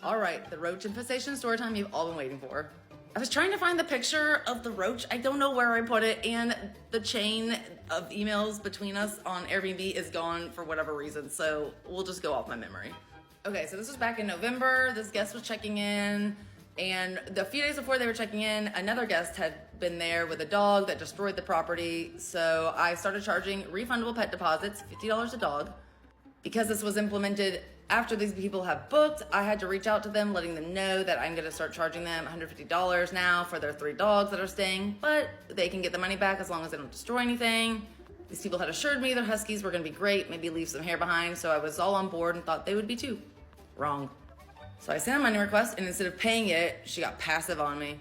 All right, the roach infestation story time you've all been waiting for. I was trying to find the picture of the roach. I don't know where I put it, and the chain of emails between us on Airbnb is gone for whatever reason, so we'll just go off my memory. Okay, so this was back in November. This guest was checking in, and a few days before they were checking in, another guest had been there with a dog that destroyed the property, so I started charging refundable pet deposits, $50 a dog. Because this was implemented after these people have booked, I had to reach out to them, letting them know that I'm gonna start charging them $150 now for their 3 dogs that are staying, but they can get the money back as long as they don't destroy anything. These people had assured me their huskies were gonna be great, maybe leave some hair behind, so I was all on board and thought they would be too. Wrong. So I sent a money request, and instead of paying it, she got passive on me.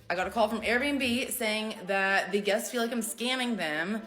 I got a call from Airbnb saying that the guests feel like I'm scamming them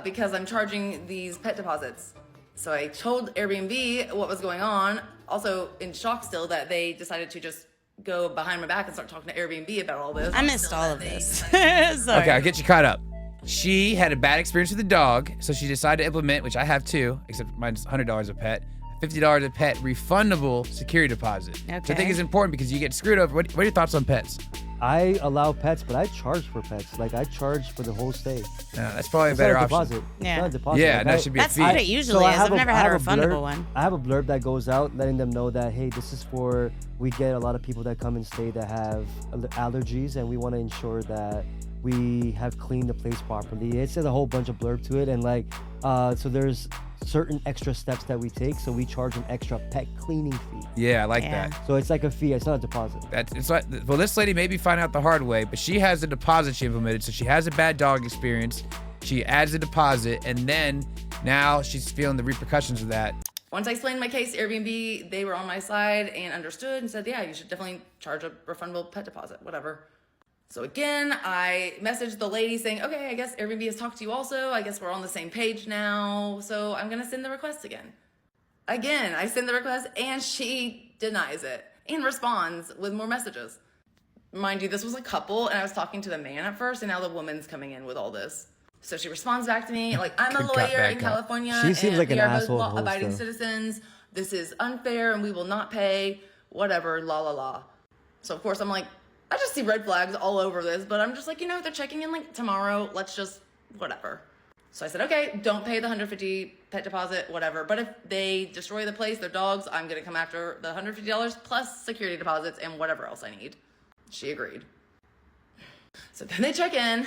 because I'm charging these pet deposits. So I told Airbnb what was going on, also in shock still that they decided to just go behind my back and start talking to Airbnb about all this. I missed all of this. Sorry. Okay, I'll get you caught up. She had a bad experience with the dog, so she decided to implement, which I have too, except mine's $100 a pet, $50 a pet refundable security deposit. Okay. Which I think is important because you get screwed over. What are your thoughts on pets? I allow pets, but I charge for pets. Like, I charge for the whole stay. That's probably a It's better not a option. deposit. Yeah. It's not a deposit. Yeah, Like, that should be a That's fee. what it usually is. I've never had a refundable one. I have a blurb that goes out letting them know that, hey, this is for, we get a lot of people that come and stay that have allergies, and we want to ensure that we have cleaned the place properly. It says a whole bunch of blurb to it, and like, so there's certain extra steps that we take, so we charge an extra pet cleaning fee. Yeah, I like Yeah. that. So it's like a fee, it's not a deposit. It's like, well, this lady maybe find out the hard way, but she has a deposit she implemented. So she has a bad dog experience. She adds a deposit, and then now she's feeling the repercussions of that. Once I explained my case to Airbnb, they were on my side and understood and said, yeah, you should definitely charge a refundable pet deposit, whatever. So again, I messaged the lady saying, okay, I guess Airbnb has talked to you also. I guess we're on the same page now. So I'm gonna send the request again. Again, I send the request and she denies it and responds with more messages. Mind you, this was a couple and I was talking to the man at first, and now the woman's coming in with all this. So she responds back to me like, I'm a Good cop, lawyer bad in cop. California She seems and like we an are both asshole host, law-abiding though. citizens. This is unfair and we will not pay, whatever, la la la. So of course I'm like, I just see red flags all over this, but I'm just like, they're checking in like tomorrow. Let's just, whatever. So I said, okay, don't pay the $150 pet deposit, whatever. But if they destroy the place, their dogs, I'm going to come after the $150 plus security deposits and whatever else I need. She agreed. So then they check in.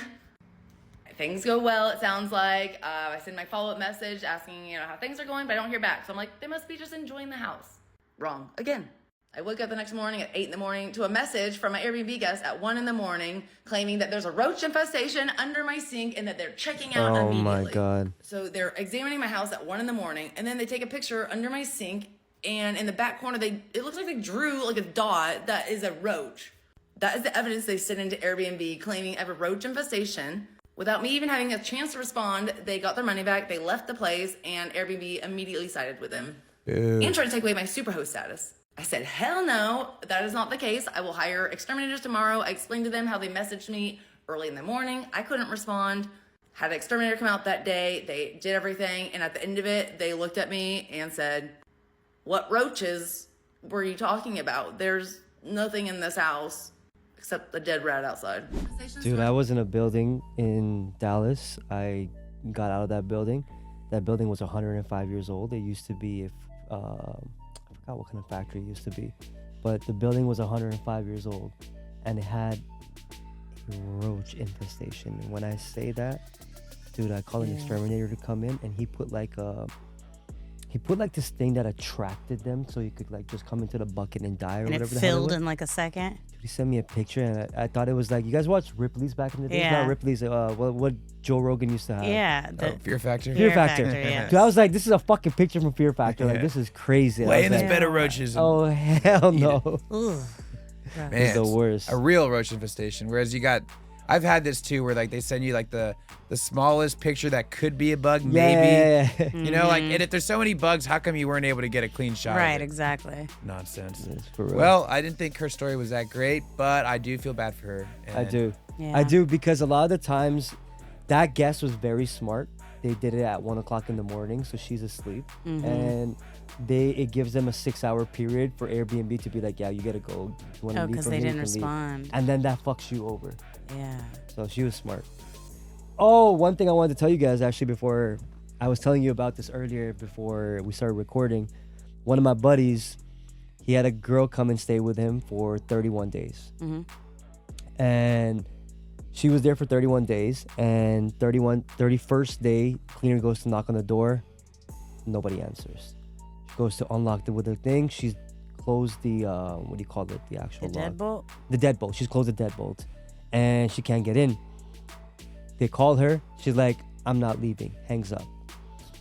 Things go well, it sounds like. I send my follow-up message asking, how things are going, but I don't hear back. So I'm like, they must be just enjoying the house. Wrong. Again. I woke up the next morning at 8 in the morning to a message from my Airbnb guest at 1 in the morning claiming that there's a roach infestation under my sink and that they're checking out Oh immediately. my God. So they're examining my house at 1 in the morning, and then they take a picture under my sink, and in the back corner, it looks like they drew like a dot that is a roach. That is the evidence they sent into Airbnb claiming I have a roach infestation. Without me even having a chance to respond, they got their money back, they left the place, and Airbnb immediately sided with them. And tried to take away my superhost status. I said, hell no, that is not the case. I will hire exterminators tomorrow. I explained to them how they messaged me early in the morning. I couldn't respond. Had an exterminator come out that day. They did everything. And at the end of it, they looked at me and said, what roaches were you talking about? There's nothing in this house except the dead rat outside. Dude, I was in a building in Dallas. I got out of that building. That building was 105 years old. It used to be, I forgot what kind of factory it used to be, but the building was 105 years old, and it had a roach infestation. And when I say that, dude, I called an exterminator to come in, and he put like this thing that attracted them, so you could like just come into the bucket and die or And whatever. it filled in like a second. Dude, he sent me a picture, and I thought it was like, you guys watched Ripley's back in the day? Yeah. Not Ripley's. What Joe Rogan used to have. Yeah. Fear Factor. Fear Factor. Yeah. Dude, I was like, this is a fucking picture from Fear Factor. Like, this is crazy. I Lay was in this like, bed of roaches. And oh hell no. Ooh. man, It's the worst. A real roach infestation. Whereas I've had this too, where like they send you like the smallest picture that could be a bug, maybe. Yeah. You know, like, and if there's so many bugs, how come you weren't able to get a clean shot? Right, of it? exactly. Nonsense. It's for real. Well, I didn't think her story was that great, but I do feel bad for her. I And do. Yeah. I do, because a lot of the times that guest was very smart. They did it at 1 o'clock in the morning, so she's asleep. And it gives them a 6-hour period for Airbnb to be like, yeah, you gotta go. You wanna Oh, leave because from they here, you didn't can leave. respond. And then that fucks you over. Yeah. So she was smart. Oh, one thing I wanted to tell you guys actually before I was telling you about this earlier before we started recording. One of my buddies, he had a girl come and stay with him for 31 days. And she was there for 31 days. And 31st day, cleaner goes to knock on the door. Nobody answers. She goes to unlock with the thing. She's closed the, what do you call it? The actual The lock. deadbolt? The deadbolt. She's closed the deadbolt. And she can't get in. They call her. She's like, I'm not leaving. Hangs up.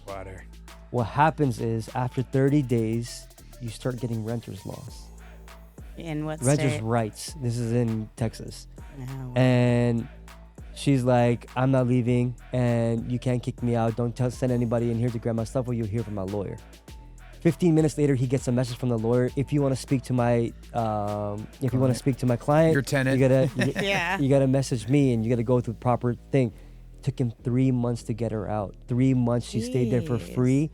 Water. What happens is after 30 days, you start getting renter's loss. In what Renter's state? rights. This is in Texas. Oh, wow. And she's like, I'm not leaving and you can't kick me out. Don't send anybody in here to grab my stuff or you'll hear from my lawyer. 15 minutes later, he gets a message from the lawyer. If you want to speak to my, client, Your tenant. you gotta message me and you gotta go through the proper thing. Took him 3 months to get her out. 3 months she stayed there for free.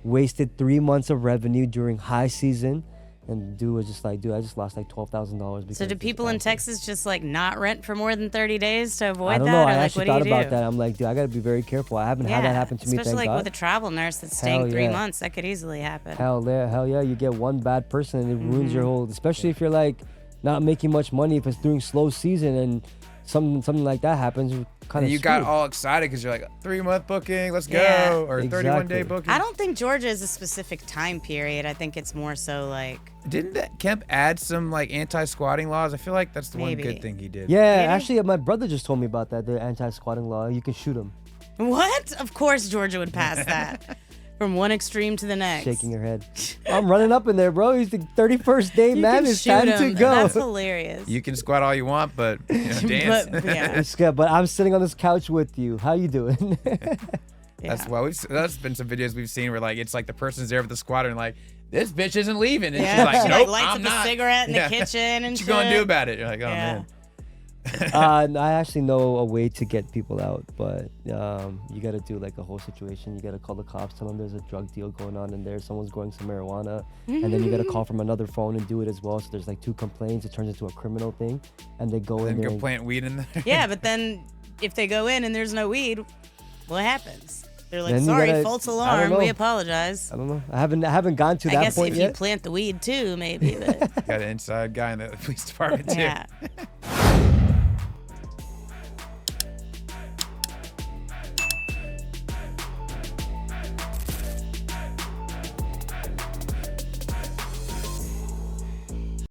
Wasted 3 months of revenue during high season. And dude was just like, I just lost like $12,000. So do people in Texas just like not rent for more than 30 days to avoid that? I don't know. I Or, like, actually what thought do you about do? that. I'm like, dude, I gotta be very careful. I haven't had that happen to me. Especially Thank like God. with a travel nurse that's staying Hell 3 yeah. months. That could easily happen. Hell yeah. You get one bad person and it ruins your whole. Especially if you're like not making much money. If it's during slow season and something like that happens, you're kind of. You got all excited because you're like 3-month booking, let's go, Yeah. or 31-day booking. I don't think Georgia is a specific time period. I think it's more so like. Didn't that Kemp add some like anti-squatting laws? I feel like that's the Maybe. one good thing he did. Yeah, Maybe? actually, my brother just told me about that. The anti-squatting law. You can shoot him. What? Of course Georgia would pass that. From one extreme to the next. Shaking your head. I'm running up in there, bro. He's the 31st day, You man. can It's shoot time to him. go. That's hilarious. You can squat all you want, but dance. But, yeah. It's good, but I'm sitting on this couch with you. How you doing? That's why that's been some videos we've seen where like it's like the person's there with the squatter and like this bitch isn't leaving, and she's like, She nope, lights I'm up not. a cigarette in Yeah. the kitchen and What shit. you gonna do about it? You're like, oh man. I actually know a way to get people out, but you got to do like a whole situation. You got to call the cops, tell them there's a drug deal going on in there. Someone's growing some marijuana, and then you got to call from another phone and do it as well. So there's like 2 complaints. It turns into a criminal thing, and they go in Then there. go plant weed in there. Yeah, but then if they go in and there's no weed, what happens? They're like, Then you sorry, gotta- false I don't alarm. We know. apologize. I don't know. I haven't gone to I that guess point if yet. you plant the weed too, maybe. But Got an inside guy in the police department too. yeah.